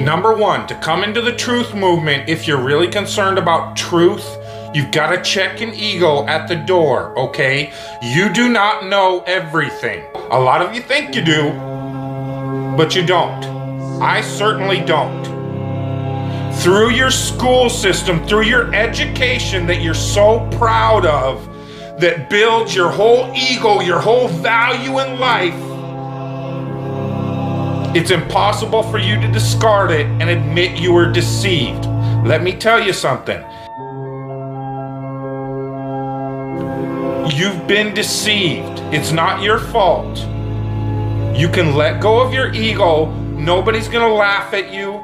Number one, to come into the truth movement, if you're really concerned about truth, you've got to check an ego at the door, okay? You do not know everything. A lot of you think you do, but you don't. I certainly don't. Through your school system, through your education that you're so proud of, that builds your whole ego, your whole value in life, it's impossible for you to discard it and admit you were deceived. Let me tell you something. You've been deceived. It's not your fault. You can let go of your ego. Nobody's gonna laugh at you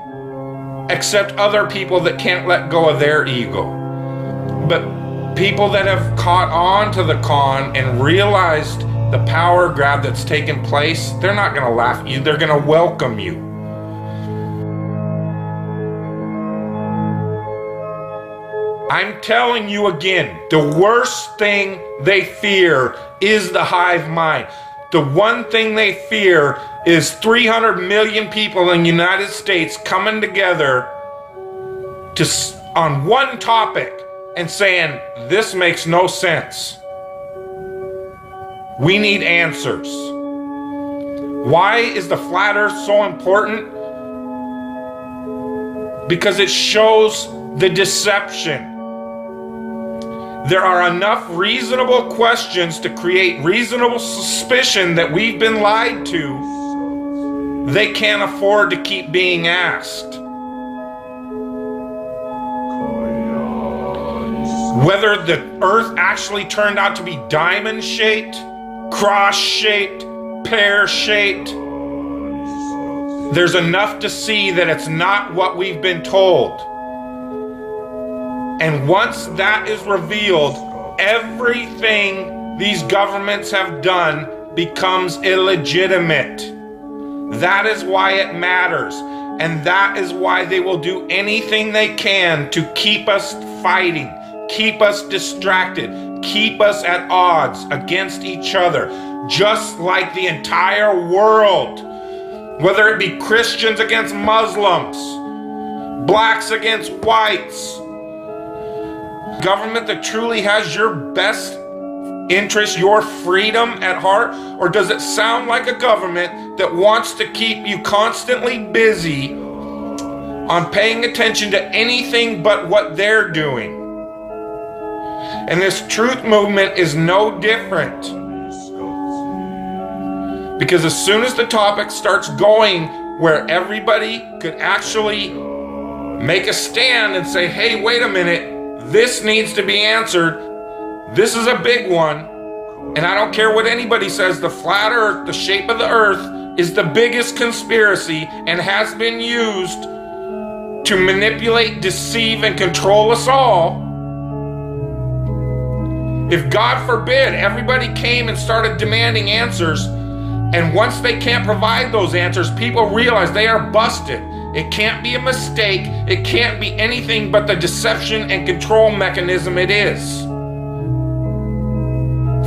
except other people that can't let go of their ego. But people that have caught on to the con and realized the power grab that's taken place, they're not gonna laugh at you, they're gonna welcome you. I'm telling you again, the worst thing they fear is the hive mind. The one thing they fear is 300 million people in the United States coming together on one topic and saying, this makes no sense. We need answers. Why is the flat earth so important? Because it shows the deception. There are enough reasonable questions to create reasonable suspicion that we've been lied to. They can't afford to keep being asked. Whether the earth actually turned out to be diamond-shaped, cross-shaped, pear-shaped, there's enough to see that it's not what we've been told. And once that is revealed, everything these governments have done becomes illegitimate. That is why it matters. And that is why they will do anything they can to keep us fighting, keep us distracted, keep us at odds against each other, just like the entire world. Whether it be Christians against Muslims, blacks against whites, government that truly has your best interest, your freedom at heart? Or does it sound like a government that wants to keep you constantly busy on paying attention to anything but what they're doing? And this truth movement is no different. Because as soon as the topic starts going where everybody could actually make a stand and say, hey, wait a minute, this needs to be answered. This is a big one. And I don't care what anybody says, the flat earth, the shape of the earth, is the biggest conspiracy and has been used to manipulate, deceive, and control us all. If God forbid everybody came and started demanding answers, and once they can't provide those answers, people realize they are busted. It can't be a mistake. It can't be anything but the deception and control mechanism it is.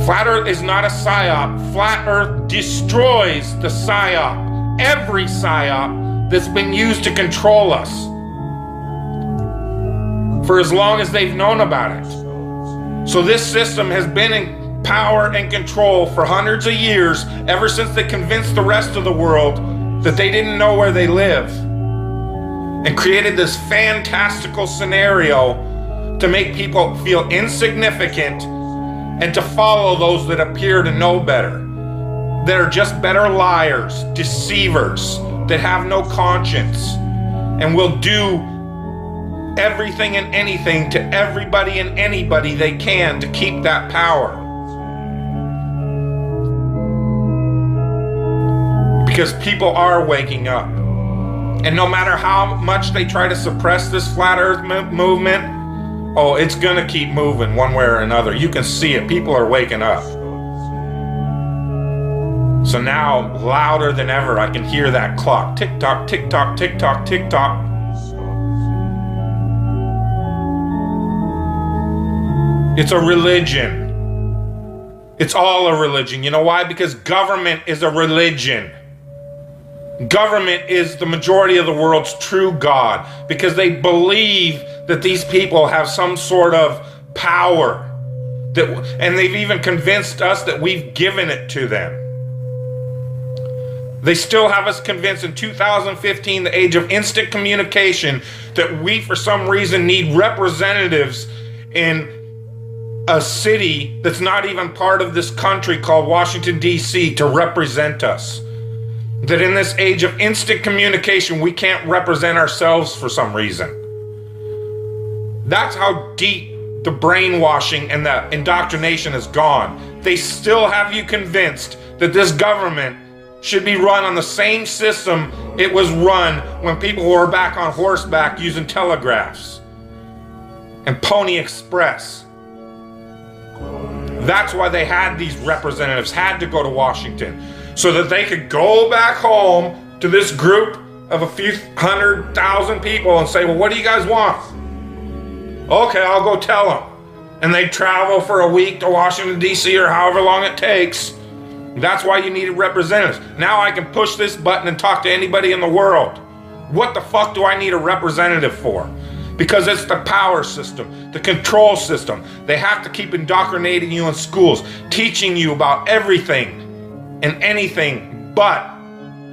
Flat Earth is not a psyop. Flat Earth destroys the psyop. Every psyop that's been used to control us for as long as they've known about it. So this system has been in power and control for hundreds of years, ever since they convinced the rest of the world that they didn't know where they live, and created this fantastical scenario to make people feel insignificant and to follow those that appear to know better, that are just better liars, deceivers, that have no conscience, and will do everything and anything to everybody and anybody they can to keep that power. Because people are waking up. And no matter how much they try to suppress this flat earth movement, oh, it's gonna keep moving one way or another. You can see it, people are waking up. So now, louder than ever, I can hear that clock. Tick tock, tick tock, tick tock, tick tock. It's a religion. It's all a religion. You know why? Because government is a religion. government is the majority of the world's true God, because they believe that these people have some sort of power, and they've even convinced us that we've given it to them. They still have us convinced in 2015, the age of instant communication, that we for some reason need representatives in a city that's not even part of this country called Washington, D.C. to represent us. That in this age of instant communication, we can't represent ourselves for some reason. That's how deep the brainwashing and the indoctrination has gone. They still have you convinced that this government should be run on the same system it was run when people were back on horseback using telegraphs and Pony Express. That's why they had these representatives, had to go to Washington, so that they could go back home to this group of a few 100,000 people and say, well, what do you guys want? Okay, I'll go tell them. And they travel for a week to Washington, D.C. or however long it takes. That's why you needed representatives. Now I can push this button and talk to anybody in the world. What the fuck do I need a representative for? Because it's the power system, the control system. They have to keep indoctrinating you in schools, teaching you about everything and anything but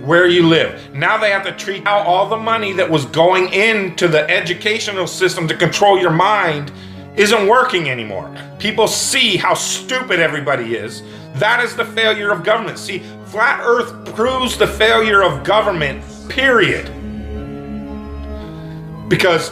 where you live. Now they have to treat out all the money that was going into the educational system to control your mind isn't working anymore. People see how stupid everybody is. That is the failure of government. See, Flat Earth proves the failure of government, period. Because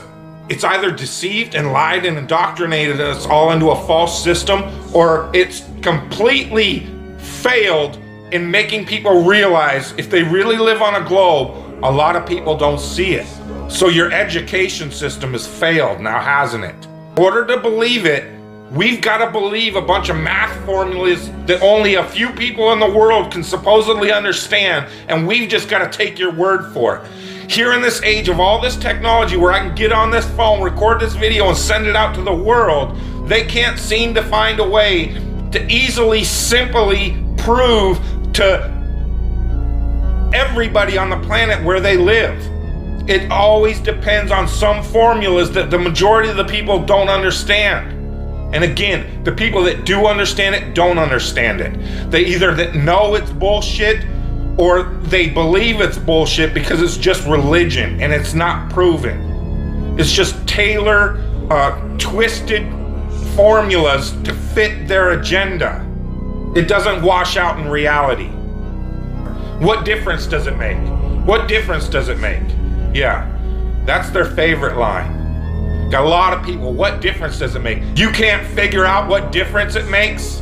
it's either deceived and lied and indoctrinated us all into a false system, or it's completely failed in making people realize if they really live on a globe, a lot of people don't see it. So your education system has failed now, hasn't it? In order to believe it, we've got to believe a bunch of math formulas that only a few people in the world can supposedly understand, and we've just got to take your word for it. Here in this age of all this technology where I can get on this phone, record this video, and send it out to the world, they can't seem to find a way to easily, simply prove to everybody on the planet where they live. It always depends on some formulas that the majority of the people don't understand. And again, the people that do understand it don't understand it. They either that know it's bullshit or they believe it's bullshit because it's just religion and it's not proven. It's just twisted formulas to fit their agenda. It doesn't wash out in reality. What difference does it make? What difference does it make? Yeah, that's their favorite line. Got a lot of people, what difference does it make? You can't figure out what difference it makes?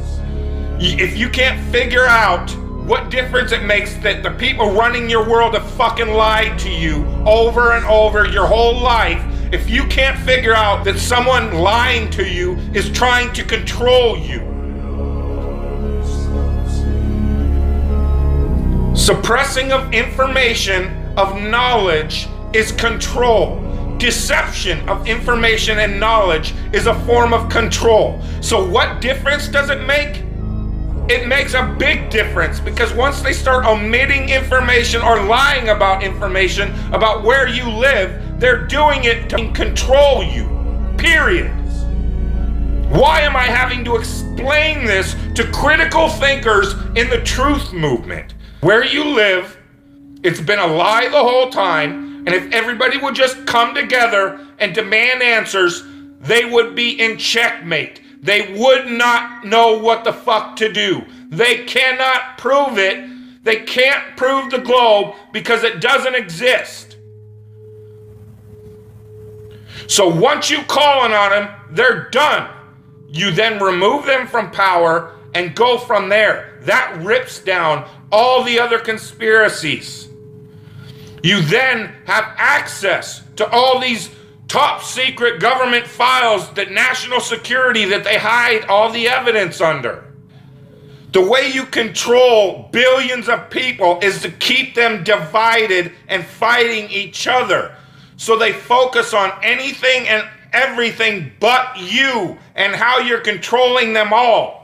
If you can't figure out what difference it makes that the people running your world have fucking lied to you over and over your whole life, if you can't figure out that someone lying to you is trying to control you, suppressing of information, of knowledge, is control. Deception of information and knowledge is a form of control. So what difference does it make? It makes a big difference, because once they start omitting information or lying about information about where you live, they're doing it to control you, period. Why am I having to explain this to critical thinkers in the truth movement? Where you live, it's been a lie the whole time, and if everybody would just come together and demand answers, they would be in checkmate. They would not know what the fuck to do. They cannot prove it. They can't prove the globe because it doesn't exist. So once you calling on them, they're done. You then remove them from power and go from there. That rips down all the other conspiracies. You then have access to all these top secret government files, that national security that they hide all the evidence under. The way you control billions of people is to keep them divided and fighting each other. So they focus on anything and everything but you and how you're controlling them all.